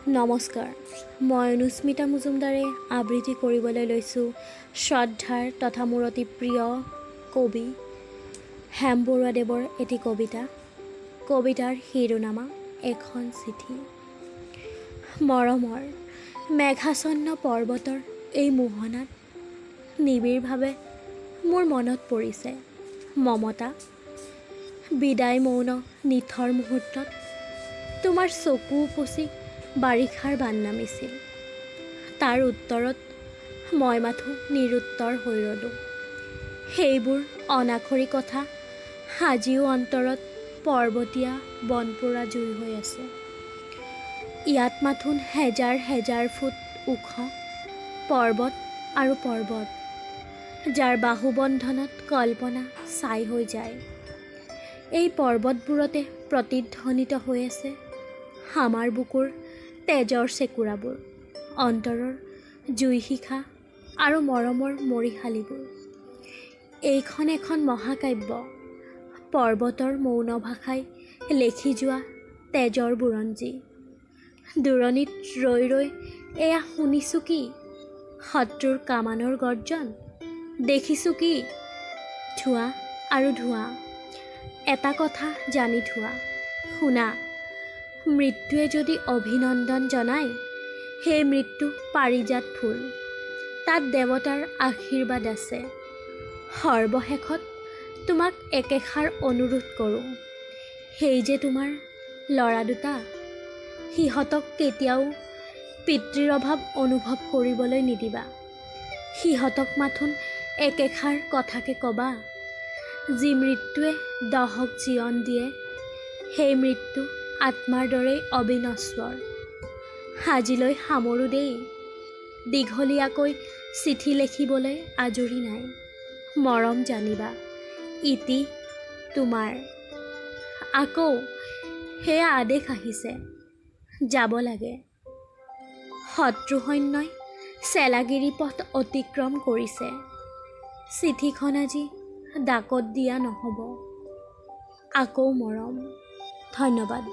নমস্কাৰ, মই অনুস্মিতা মজুমদাৰে আবৃত্তি কৰিবলৈ লৈছোঁ শ্ৰদ্ধাৰ তথা মোৰ অতি প্ৰিয় কবি হেম বৰুৱাদেৱৰ এটি কবিতা। কবিতাৰ শিৰোনামা এখন চিঠি। মৰমৰ মেঘাচ্ছন্ন পৰ্বতৰ এই মোহনাত নিবিড়ভাৱে মোৰ মনত পৰিছে মমতা। বিদায় মৌন নিথৰ মুহূৰ্তত তোমাৰ চকু উপচি বাৰিষাৰ বান নামিছিল। তাৰ উত্তৰত মই মাথো নিৰুত্তৰ হৈ ৰলোঁ। সেইবোৰ অনাখৰি কথা আজিও অন্তৰত পৰ্বতীয়া বনপোৰা জুই হৈ আছে। ইয়াত মাথোন হেজাৰ হেজাৰ ফুট ওখ পৰ্বত আৰু পৰ্বত, যাৰ বাহুবন্ধনত কল্পনা ছাই হৈ যায়। এই পৰ্বতবোৰতে প্ৰতিধ্বনিত হৈ আছে আমাৰ বুকুৰ তেজৰ চেকুৰাবোৰ, অন্তৰৰ জুইশিখা আৰু মৰমৰ মৰিশালীবোৰ। এইখন এখন মহাকাব্য, পৰ্বতৰ মৌন ভাষাই লেখি যোৱা তেজৰ বুৰঞ্জী। দূৰণিত ৰৈ ৰৈ এয়া শুনিছোঁ কি শত্ৰুৰ কামানৰ গৰ্জন, দেখিছোঁ কি ধোঁৱা আৰু ধোঁৱা। এটা কথা জানি থোৱা, শুনা, মৃত্যুৱে যদি অভিনন্দন জনায়, সেই মৃত্যু পাৰিজাত ফুল, তাত দেৱতাৰ আশীৰ্বাদ আছে। সৰ্বশেষত তোমাক একেষাৰ অনুৰোধ কৰোঁ, সেই যে তোমাৰ ল'ৰা দুটা, সিহঁতক কেতিয়াও পিতৃৰ অভাৱ অনুভৱ কৰিবলৈ নিদিবা। সিহঁতক মাথোন একেষাৰ কথাকে ক'বা, যি মৃত্যুৱে দহক জীৱন দিয়ে, সেই মৃত্যু আত্মাৰ দৰেই অবিনশ্বৰ। আজিলৈ সামৰোঁ দেই, দীঘলীয়াকৈ চিঠি লিখিবলৈ আজৰি নাই। মৰম জানিবা, ইতি তোমাৰ। আকৌ সেয়া আদেশ আহিছে, যাব লাগে। শত্ৰু সৈন্যই চেলাগিৰি পথ অতিক্ৰম কৰিছে। চিঠিখন আজি ডাকত দিয়া নহ'ব। আকৌ মৰম। ধন্যবাদ।